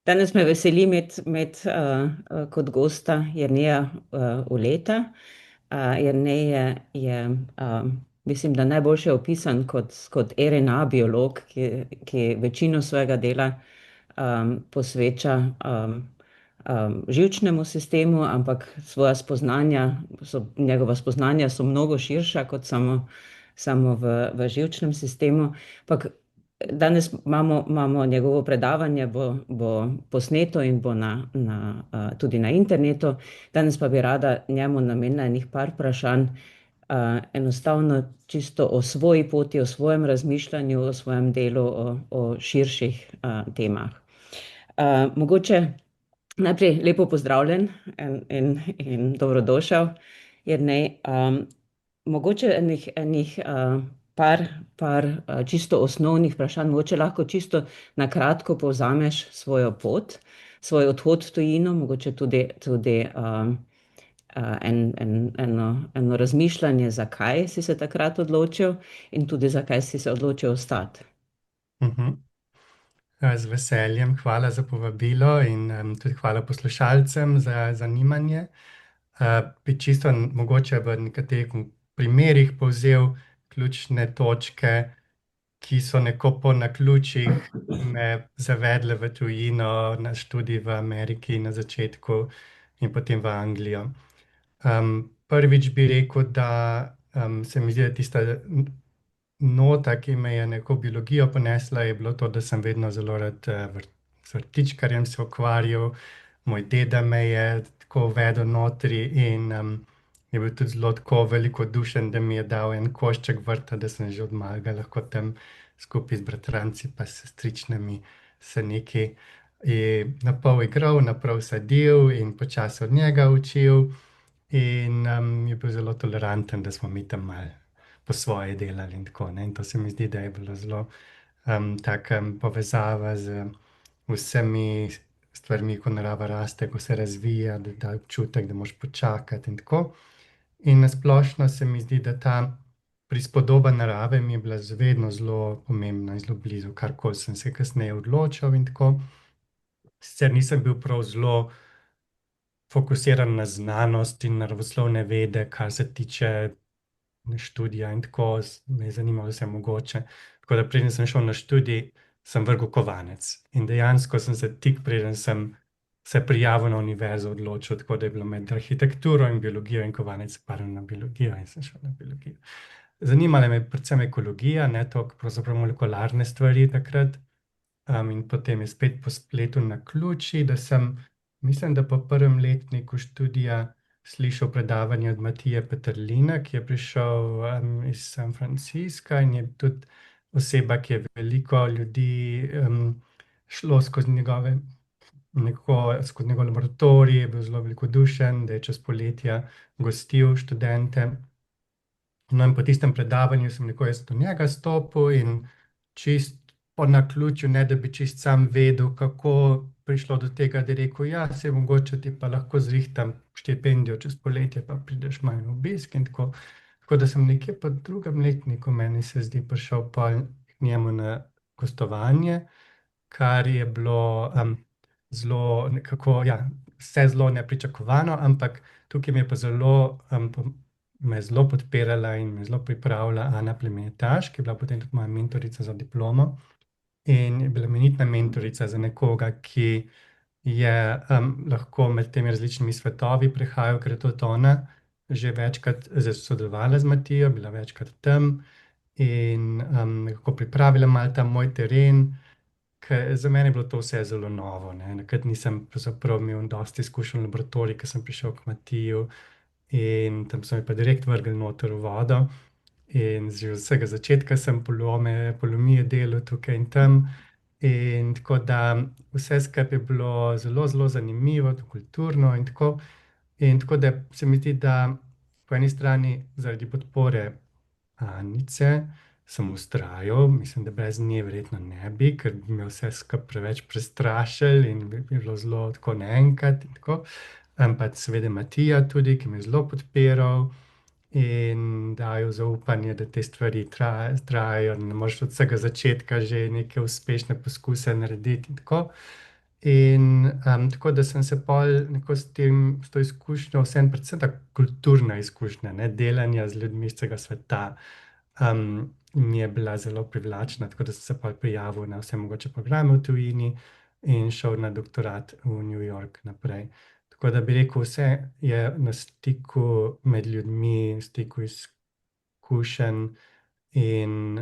Danes me veseli imeti kot gosta Jerneja Uleta. Jernej mislim, da najboljše opisan kot RNA biolog, ki večino svojega dela posveča živčnemu sistemu, ampak njegova spoznanja so mnogo širša kot samo v živčnem sistemu. Ampak danes imamo njegovo predavanje, bo posneto in bo tudi na internetu. Danes pa bi rada njemu namenila enih par vprašanj, enostavno čisto o svoji poti, o svojem razmišljanju, o svojem delu, o širših temah. Mogoče najprej lepo pozdravljen in dobrodošel, Jernej. Mogoče enih par čisto osnovnih vprašanj, mogoče lahko čisto na kratko povzameš svojo pot, svoj odhod v tujino, mogoče tudi eno razmišljanje, zakaj si se takrat odločil in tudi zakaj si se odločil ostati. Mhm. Z veseljem, hvala za povabilo in tudi hvala poslušalcem za zanimanje. Bi čisto mogoče v nekaterih primerih povzel ključne točke, ki so neko po naključjih me zavedle v tujino na študij v Ameriki na začetku in potem v Anglijo. Prvič bi rekel, da se mi zdi, da tista nota, ki me je neko biologijo ponesla, je bilo to, da sem vedno zelo rad z vrtičkarjem se ukvarjal. Moj deda me je tako vedel notri in je bil tudi zelo tako velikodušen, da mi je dal en košček vrta, da sem že od malega lahko tam skupaj z bratranci pa sestričnami se nekaj napol igral, napol sadil in počasi od njega učil. In je bil zelo toleranten, da smo mi tam malo po svoje delali in tako, ne. In to se mi zdi, da je bilo zelo taka povezava z vsemi stvarmi, ko narava raste, ko se razvija, da da občutek, da moraš počakati in tako. In na splošno se mi zdi, da ta prispodoba narave mi je bila vedno zelo pomembna in zelo blizu, karkoli sem se kasneje odločil in tako. Sicer nisem bil prav zelo fokusiran na znanost in naravoslovne vede, kar se tiče študija in tako, me je zanimalo vse mogoče. Tako da preden sem šel na študij, sem vrgel kovanec. In dejansko sem se tik preden sem se prijavil na univerzo odločil, tako da je bilo med arhitekturo in biologijo in kovanec padel na biologijo in sem šel na biologijo. Zanimala me je predvsem ekologija, ne toliko pravzaprav molekularne stvari takrat. In potem je spet po spletu naključij, da sem, mislim, da po prvem letniku študija slišal predavanje od Matije Peterlina, ki je prišel iz San Francisca in je tudi oseba, ki je veliko ljudi šlo skozi skozi njegov laboratorij, je bil zelo velikodušen, da je čez poletja gostil študente. No, in po tistem predavanju sem nekako jaz do njega stopil in čist po naključju, ne da bi čist sam vedel, kako prišlo do tega, da je rekel, ja, se mogoče ti pa lahko zrihtam štipendijo čez poletje, pa prideš malo na obisk in tako. Tako da sem nekje po drugem letniku, meni se zdi, prišel pol k njemu na gostovanje, kar je bilo zelo nekako, ja, vse zelo nepričakovano, ampak tukaj me je pa me je zelo podpirala in me zelo pripravila Ana Plemenitaš, ki je bila potem tudi moja mentorica za diplomo. In je bila imenitna mentorica za nekoga, ki je lahko med temi različnimi svetovi prehajal, ker je tudi ona že večkrat sodelovala z Matijo, bila večkrat tam in nekako pripravila malo ta moj teren, ker za mene je bilo to vse zelo novo, ne. Takrat nisem pravzaprav imel dosti izkušenj v laboratoriju, ker sem prišel k Matiju in tam so me pa direkt vrgli noter v vodo. In že od vsega začetka sem polomije delal tukaj in tam. In tako da vse skupaj je bilo zelo, zelo zanimivo, kulturno in tako. In tako da se mi zdi, da po eni strani zaradi podpore Anice sem vztrajal, mislim, da brez nje verjetno ne bi, ker bi me vse skupaj preveč prestrašili in bi bilo zelo tako naenkrat in tako. Pa seveda Matija tudi, ki me je zelo podpiral in dajo zaupanje, da te stvari trajajo, ne moreš od vsega začetka že neke uspešne poskuse narediti in tako. In tako da sem se pol neko s to izkušnjo, vsem predvsem ta kulturna izkušnja, ne, delanja z ljudmi iz vsega sveta, mi je bila zelo privlačna, tako da sem se pol prijavil na vse mogoče programe v tujini in šel na doktorat v New York naprej. Tako da bi rekel, vse je na stiku med ljudmi, stiku izkušenj in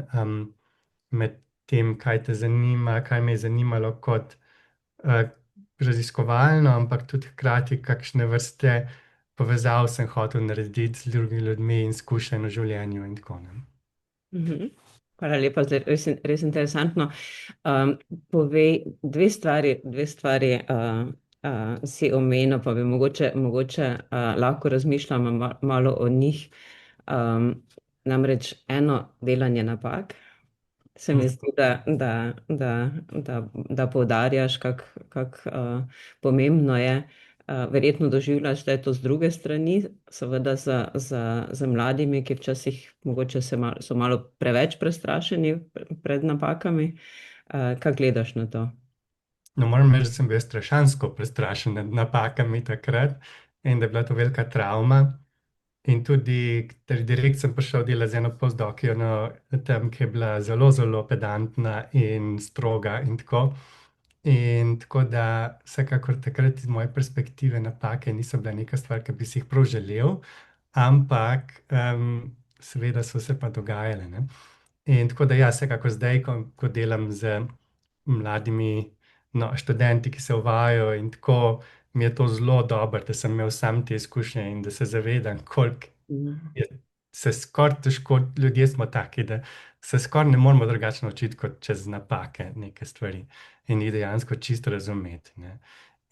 med tem, kaj te zanima, kaj me je zanimalo kot raziskovalno, ampak tudi hkrati, kakšne vrste povezav sem hotel narediti z drugimi ljudmi in izkušenj v življenju in tako naprej. Mhm. Hvala lepa, zdaj res interesantno. Povej, dve stvari si omenil, pa bi mogoče lahko razmišljamo malo o njih. Namreč eno delanje napak. Se mi zdi, da poudarjaš, kako pomembno je. Verjetno doživljaš, da je to z druge strani, seveda za mladimi, ki včasih mogoče so malo preveč prestrašeni pred napakami. Kako gledaš na to? No, moram reči, da sem bil strašansko prestrašen nad napakami takrat in da je bila to velika travma. In tudi direkt sem prišel delati z eno postdokijo tam, ki je bila zelo, zelo pedantna in stroga in tako. In tako da vsekakor takrat iz moje perspektive napake niso bile neka stvar, ki bi si jih prav želel, ampak seveda so se pa dogajale, ne. In tako da ja, vsekakor zdaj, ko delam z mladimi, no, študenti, ki se uvajajo in tako, mi je to zelo dobro, da sem imel sam te izkušnje in da se zavedam, koliko Mhm. je se skoraj težko, ljudje smo taki, da se skoraj ne moremo drugače naučiti kot čez napake neke stvari in jih dejansko čisto razumeti, ne.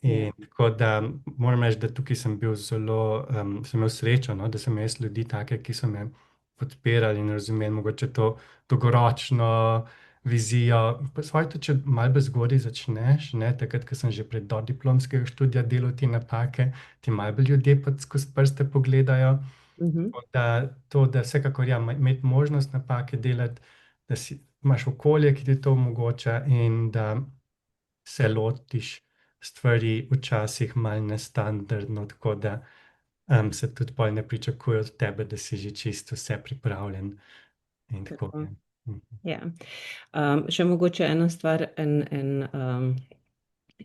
Ja. In tako da moram reči, da tukaj sem bil zelo, sem imel srečo, no, da sem imel ljudi take, ki so me podpirali in razumeli mogoče to dolgoročno vizijo. Pa svoje tudi, če malo bolj zgodaj začneš, ne, takrat, ko sem že pred dodiplomskega študija delal te napake, ti malo bolj ljudje pa skozi prste pogledajo. Mhm. Tako da to, da vsekakor ja, imeti možnost napake delati, da imaš okolje, ki ti to omogoča in da se lotiš stvari včasih malo nestandardno, tako da se tudi pol ne pričakuje od tebe, da si že čisto vse pripravljen in tako. Tako. Ja. Mhm. Ja. Še mogoče ena stvar,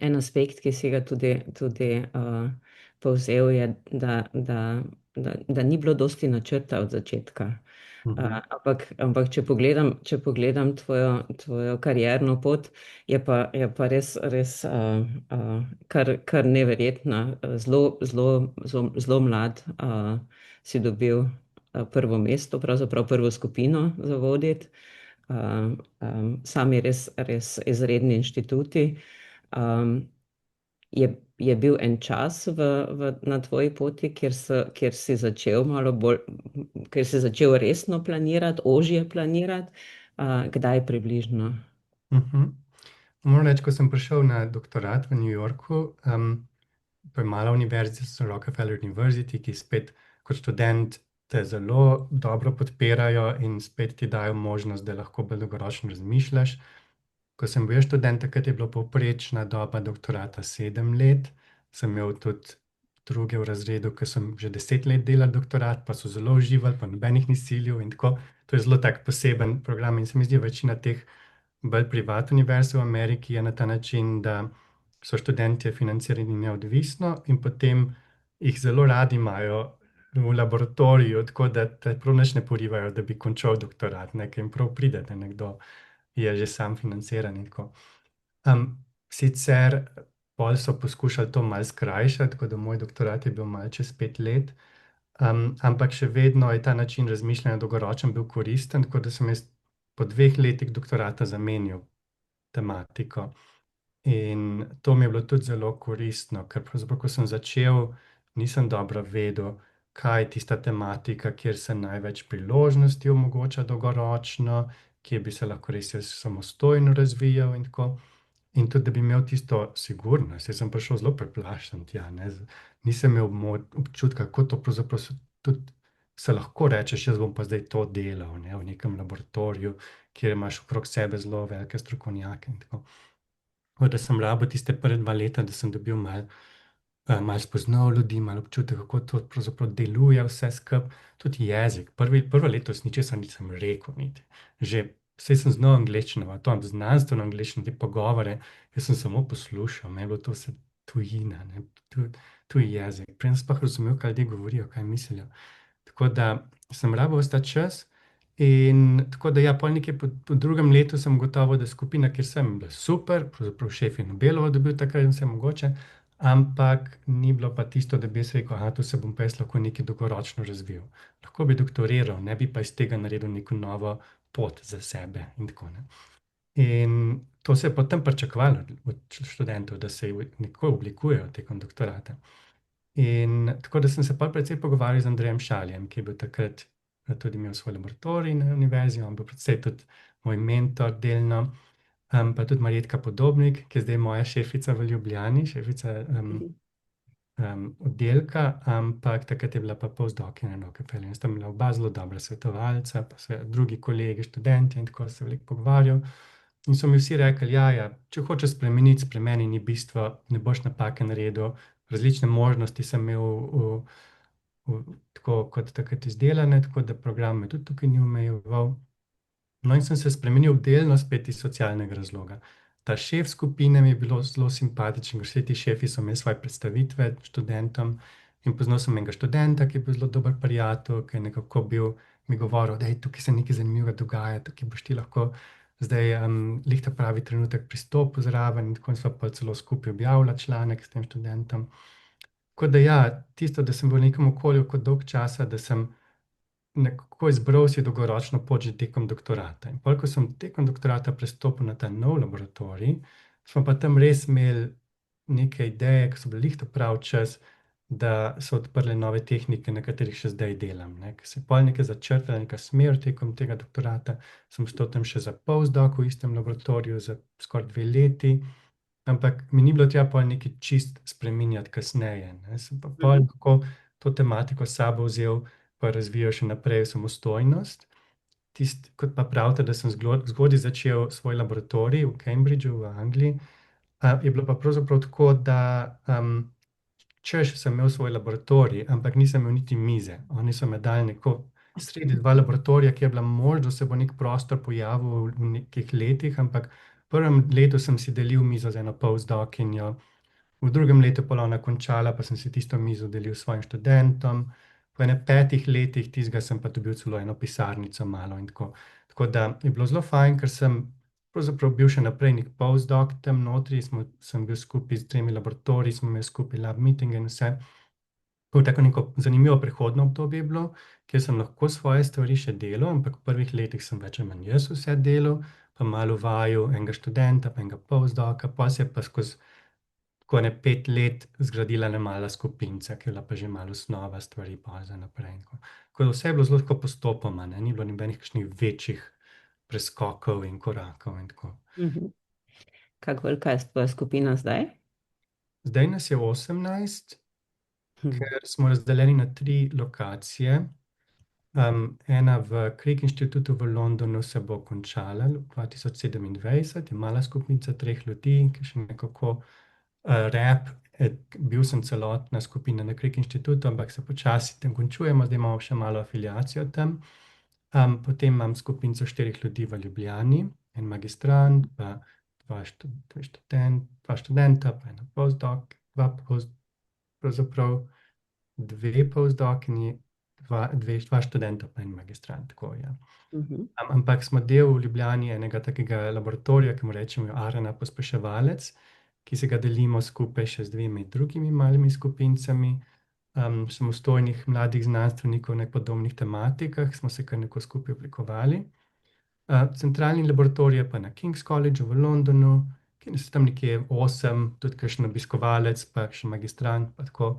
en aspekt, ki si ga tudi povzel, je, da ni bilo dosti načrta od začetka. Mhm. Ampak če pogledam tvojo karierno pot, je pa res kar neverjetna. Zelo mlad si dobil prvo mesto, pravzaprav prvo skupino za voditi. Sami res izredni inštituti. Um, je bil en čas na tvoji poti, kjer si začel malo bolj, kjer si začel resno planirati, ožje planirati, kdaj približno? Mhm. Moram reči, ko sem prišel na doktorat v New Yorku, to je mala univerza, Rockefeller University, ki spet kot študent te zelo dobro podpirajo in spet ti dajo možnost, da lahko bolj dolgoročno razmišljaš. Ko sem bil študent, takrat je bila povprečna doba doktorata 7 let. Sem imel tudi druge v razredu, ki so že 10 let delali doktorat, pa so zelo uživali, pa nobenih ni silil in tako. To je zelo tak poseben program in se mi zdi, večina teh bolj privat univerz v Ameriki je na ta način, da so študentje financirani neodvisno in potem jih zelo radi imajo v laboratoriju, tako da te prav nič ne porivajo, da bi končal doktorat, nekaj jim prav pride, da nekdo je že sam financiran in tako. Sicer pol so poskušali to malo skrajšati, tako da moj doktorat je bil malo čez 5 let, ampak še vedno je ta način razmišljanja dolgoročen bil koristen, tako da sem jaz po 2 letih doktorata zamenjal tematiko. In to mi je bilo tudi zelo koristno, ker pravzaprav, ko sem začel, nisem dobro vedel, kaj je tista tematika, kjer se največ priložnosti omogoča dolgoročno, kje bi se lahko res jaz samostojno razvijal in tako. In tudi, da bi imel tisto sigurnost. Jaz sem prišel zelo preplašen tja, ne. Nisem imel občutka, kako to pravzaprav tudi se lahko rečeš, jaz bom pa zdaj to delal, ne, v nekem laboratoriju, kjer imaš okrog sebe zelo velike strokovnjake in tako. Da sem rabo tiste prve 2 leta, da sem dobil malo spoznal ljudi, malo občutek, kako to pravzaprav deluje vse skupaj, tudi jezik. Prvo leto ničesar nisem rekel, niti. Že vse sem znal angleščino, a to znanstveno angleščino, te pogovore, jaz sem samo poslušal, meni je bilo to vse tujina, ne, tuj jezik. Prej sem sploh razumel, kaj ljudje govorijo, kaj mislijo. Tako da sem rabo ves ta čas. In tako da, ja, pol nekje po drugem letu sem gotovo, da skupina, kjer sem, je bila super, pravzaprav šef je Nobelovo dobil takrat in vse mogoče, ampak ni bilo pa tisto, da bi jaz rekel, aha, tu se bom pa jaz lahko nekaj dolgoročno razvil. Lahko bi doktoriral, ne bi pa iz tega naredil neko novo pot za sebe in tako ne. In to se je potem pričakovalo od študentov, da se nekako oblikujejo tekom doktorata. In tako da sem se pa precej pogovarjal z Andrejem Šaljem, ki je bil takrat tudi imel svoj laboratorij na univerzi, on bil predvsej tudi moj mentor delno, pa tudi Marjetka Podobnik, ki je zdaj moja šefica v Ljubljani, šefica oddelka, ampak takrat je bila pa postdokinja na Rockefellerju. In sta bila oba zelo dobra svetovalca, pa se drugi kolegi, študenti in tako se veliko pogovarjal. In so mi vsi rekli, ja, če hočeš spremeniti, spremeni ni bistvo, ne boš napake naredil, različne možnosti sem imel tako kot takrat izdelane, tako da program me tudi tukaj ni omejeval. No in sem se spremenil delno spet iz socialnega razloga. Ta šef skupine mi je bilo zelo simpatičen, ker vsi ti šefi so imeli svoje predstavitve študentom in poznal sem enega študenta, ki je bil zelo dober prijatelj, ki je nekako bil mi govoril, da je tukaj se nekaj zanimivega dogaja, tukaj boš ti lahko zdaj lih ta pravi trenutek pristopil zraven in tako sva pa celo skupaj objavila članek s tem študentom. Tako da ja, tisto, da sem bil v nekem okolju kot dolg časa, da sem nekako izbral si dolgoročno pot že tekom doktorata. In pol, ko sem tekom doktorata prestopil na ta nov laboratorij, smo pa tam res imeli neke ideje, ki so bili lih ta prav čas, da so odprle nove tehnike, na katerih še zdaj delam. Ker se je pol nekaj začrtala, neka smer tekom tega doktorata, sem ostal tam še za postdoc v istem laboratoriju za skoraj 2 leti, ampak mi ni bilo treba pol nekaj čist spreminjati kasneje. Sem pa pol kako to tematiko s sabo vzel, pa razvijal še naprej samostojnost. Kot pa pravite, da sem zgodaj začel svoj laboratorij v Cambridgeu v Angliji, je bilo pa pravzaprav tako, da češ sem imel svoj laboratorij, ampak nisem imel niti mize. Oni so me dali neko sredi dva laboratorija, ki je bila možnost, da se bo nek prostor pojavil v nekih letih, ampak v prvem letu sem si delil mizo z eno postdokinjo, v drugem letu pa ona končala, pa sem si tisto mizo delil s svojim študentom, po 5 letih tistega sem pa dobil celo eno pisarnico malo in tako. Tako da je bilo zelo fajn, ker sem pravzaprav bil še naprej nek postdoc tam notri, sem bil skupaj s 3 laboratoriji, smo imeli skupaj lab meeting in vse. Tako neko zanimivo prehodno obdobje je bilo, kjer sem lahko svoje stvari še delal, ampak v prvih letih sem več ali manj jaz vse delal, pa malo vaju enega študenta, pa enega postdoca, pa se je pa skozi tako 5 let zgradila ena mala skupinca, ki je bila pa že malo osnova stvari pa za naprej. Tako da vse je bilo zelo tako postopoma, ni bilo nobenih kakšnih večjih preskokov in korakov in tako. Kako velika je tvoja skupina zdaj? Zdaj nas je 18, ker smo razdeljeni na 3 lokacije. Ena v Crick Institutu v Londonu se bo končala 2027, je mala skupnica 3 ljudi, ki še nekako bil sem celotna skupina na Crick Institutu, ampak se počasi tam končujemo, zdaj imamo še malo afiliacijo tam. Potem imam skupinco 4 ljudi v Ljubljani, en magistrant, pa 2 študenta, pa ena postdoc, pravzaprav 2 postdocinji, 2 študenta, pa en magistrant, tako ja. Ampak smo del v Ljubljani enega takega laboratorija, ki mu rečemo Arena pospeševalec, ki se ga delimo skupaj še z 2 drugimi malimi skupincami, samostojnih mladih znanstvenikov na podobnih tematikah, smo se kar neko skupaj oblikovali. Centralni laboratorij je pa na King's Collegeu v Londonu, ki je tam nekje 8, tudi kakšen obiskovalec, pa še magistrant, pa tako.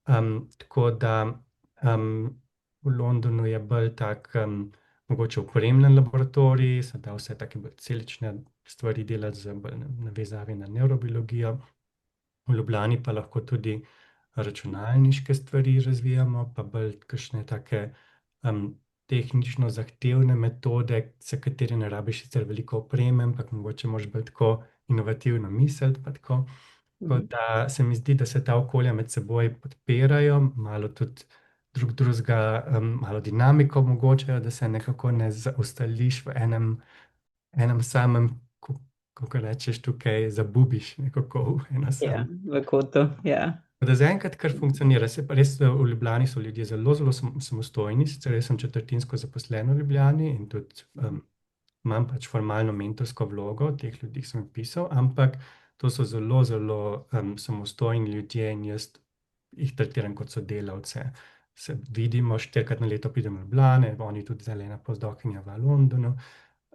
Tako da v Londonu je bolj tak mogoče opremljen laboratorij, se da vse take bolj celične stvari delati z navezavi na nevrobiologijo. V Ljubljani pa lahko tudi računalniške stvari razvijamo, pa bolj kakšne take tehnično zahtevne metode, za katere ne rabiš sicer veliko opreme, ampak mogoče moraš bolj tako inovativno misliti, pa tako. Tako Mhm. da se mi zdi, da se ta okolja med seboj podpirajo, malo tudi drug drugega, malo dinamiko omogočajo, da se nekako ne ustališ v enem samem, kako rečeš tukaj, zabubiš nekako v eno Ja, samo. v kotu, ja. Da zaenkrat kar funkcionira. Se pa res v Ljubljani so ljudje zelo, zelo samostojni, sicer jaz sem četrtinsko zaposlen v Ljubljani in tudi imam pač formalno mentorsko vlogo, teh ljudi sem pisal, ampak to so zelo, zelo samostojni ljudje in jaz jih tretiram kot sodelavce. Se vidimo, 4-krat na leto pridem v Ljubljane, oni tudi zdaj ena postdokinja v Londonu.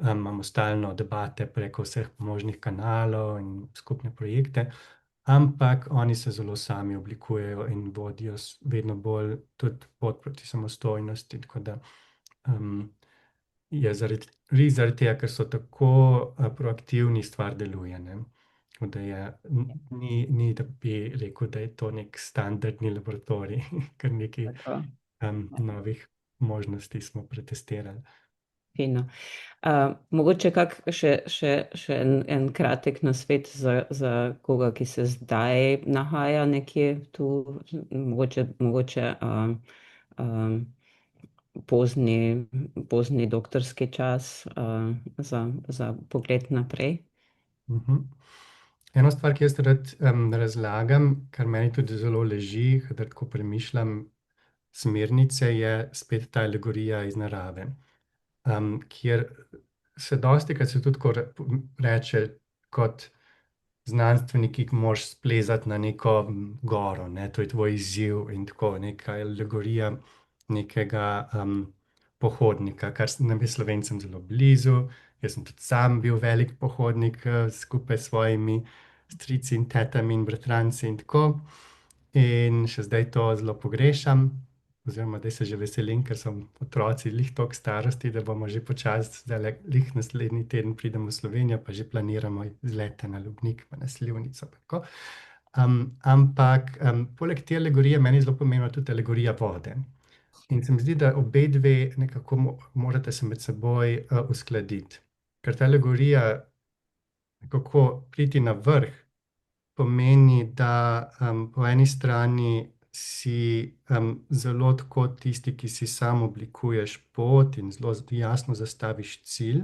Imamo stalno debate preko vseh možnih kanalov in skupne projekte, ampak oni se zelo sami oblikujejo in vodijo vedno bolj tudi pot proti samostojnosti, tako da je res zaradi tega, ker so tako proaktivni, stvar deluje, ne. Tako da ni, da bi rekel, da je to nek standardni laboratorij, kar nekaj Tako. novih možnosti smo pretestirali. Fino. Mogoče še en kratek nasvet za koga, ki se zdaj nahaja nekje tu, mogoče pozni doktorski čas za pogled naprej. Mhm. Eno stvar, ki jaz rad razlagam, kar meni tudi zelo leži, kadar tako premišljam smernice, je spet ta alegorija iz narave, kjer se dostikrat se tudi tako reče kot znanstveniki, ki moraš splezati na neko goro, ne, to je tvoj izziv in tako, neka alegorija nekega pohodnika, kar nam je Slovencem zelo blizu. Jaz sem tudi sam bil velik pohodnik skupaj s svojimi strici in tetami in bratranci in tako. In še zdaj to zelo pogrešam, oziroma zdaj se že veselim, ker so otroci lih toliko starosti, da bomo že počasi, zdaj lih naslednji teden pridemo v Slovenijo, pa že planiramo izlete na Lubnik, pa na Slivnico. Pa tako. Ampak poleg te alegorije meni je zelo pomembna tudi alegorija vode. In se mi zdi, da obe dve nekako morate se med seboj uskladiti. Ker ta alegorija, kako priti na vrh, pomeni, da po eni strani si zelo tako tisti, ki si sam oblikuješ pot in zelo jasno zastaviš cilj,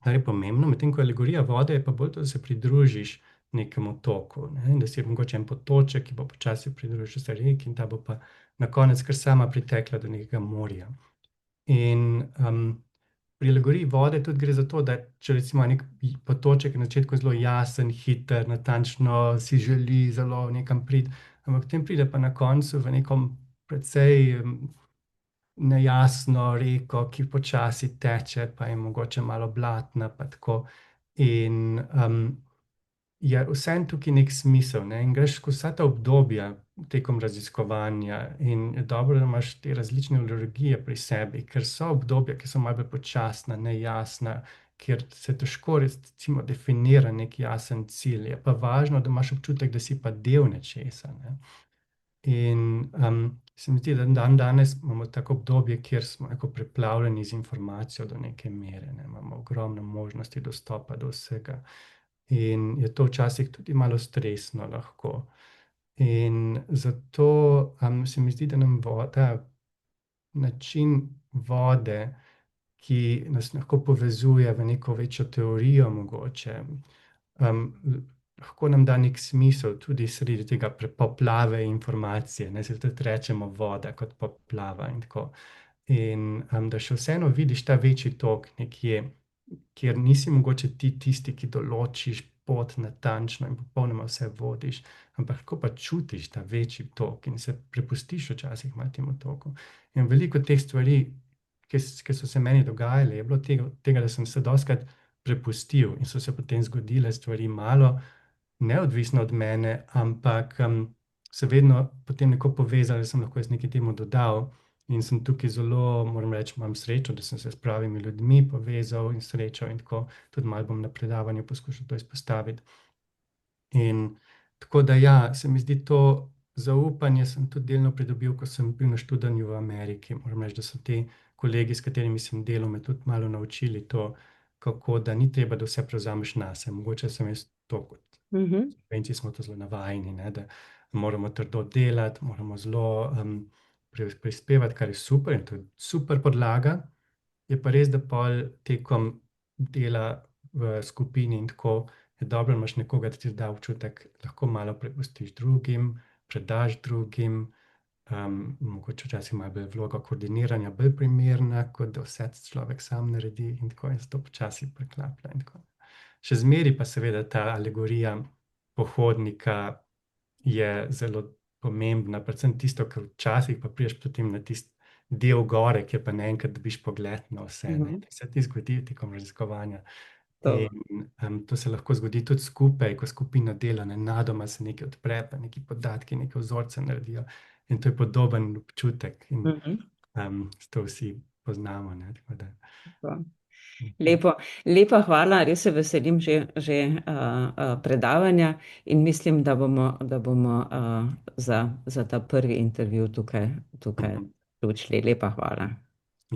kar je pomembno, medtem ko alegorija vode je pa bolj to, da se pridružiš nekemu toku, ne? In da si mogoče en potoček, ki bo počasi pridružil se reki in ta bo pa na konec kar sama pritekla do nekega morja. In pri alegoriji vode tudi gre za to, da če recimo nek potoček je na začetku zelo jasen, hiter, natančno si želi zelo nekam priti, ampak potem pride pa na koncu v nekom precej nejasno reko, ki počasi teče, pa je mogoče malo blatna, pa tako. In je vseeno tukaj nek smisel, ne? In greš skozi vsa ta obdobja tekom raziskovanja in je dobro, da imaš te različne alergije pri sebi, ker so obdobja, ki so malo bolj počasna, nejasna, kjer se težko recimo definira nek jasen cilj. Je pa važno, da imaš občutek, da si pa del nečesa, ne? In se mi zdi, da danes imamo tako obdobje, kjer smo nekako preplavljeni z informacijo do neke mere, ne? Imamo ogromno možnosti dostopa do vsega. In je to včasih tudi malo stresno lahko. In zato se mi zdi, da nam ta način vode, ki nas lahko povezuje v neko večjo teorijo mogoče, lahko nam da nek smisel tudi sredi tega poplave informacije, ne, se tudi rečemo voda kot poplava in tako. In da še vseeno vidiš ta večji tok nekje, kjer nisi mogoče ti tisti, ki določiš pot natančno in popolnoma vse vodiš, ampak lahko pa čutiš ta večji tok in se prepustiš včasih malo temu toku. In veliko teh stvari, ki so se meni dogajale, je bilo tega, da sem se dostikrat prepustil in so se potem zgodile stvari malo neodvisno od mene, ampak se vedno potem neko povezali, da sem lahko jaz nekaj temu dodal. In sem tukaj zelo, moram reči, imam srečo, da sem se s pravimi ljudmi povezal in srečal in tako tudi malo bom na predavanju poskušal to izpostaviti. In tako da ja, se mi zdi to zaupanje sem tudi delno pridobil, ko sem bil na študanju v Ameriki. Moram reči, da so ti kolegi, s katerimi sem delal, me tudi malo naučili to, kako da ni treba, da vse prevzameš nase. Mogoče sem jaz to kot Mhm. Slovenci smo to zelo navajeni, ne, da moramo trdo delati, moramo zelo prispevati, kar je super in to je super podlaga. Je pa res, da pol tekom dela v skupini in tako je dobro, da imaš nekoga, da ti da občutek, lahko malo prepustiš drugim, predaš drugim. Mogoče včasih ima bolj vloga koordiniranja bolj primerna, kot da vse človek sam naredi in tako in se to počasi preklaplja in tako. Še zmeri pa seveda ta alegorija pohodnika je zelo pomembna, predvsem tisto, kar včasih pa prideš potem na tisti del gore, kjer pa naenkrat dobiš pogled na vse, ne, Mhm. in se ti zgodi tekom raziskovanja. To. In to se lahko zgodi tudi skupaj, ko skupina dela, nenadoma se nekaj odpre, pa neki podatki, neke vzorce naredijo. In to je podoben občutek in Mhm. to vsi poznamo, ne, tako da. To. Lepo, lepa hvala, res se veselim že predavanja in mislim, da bomo za ta prvi intervju tukaj Mhm. vključili. Lepa hvala.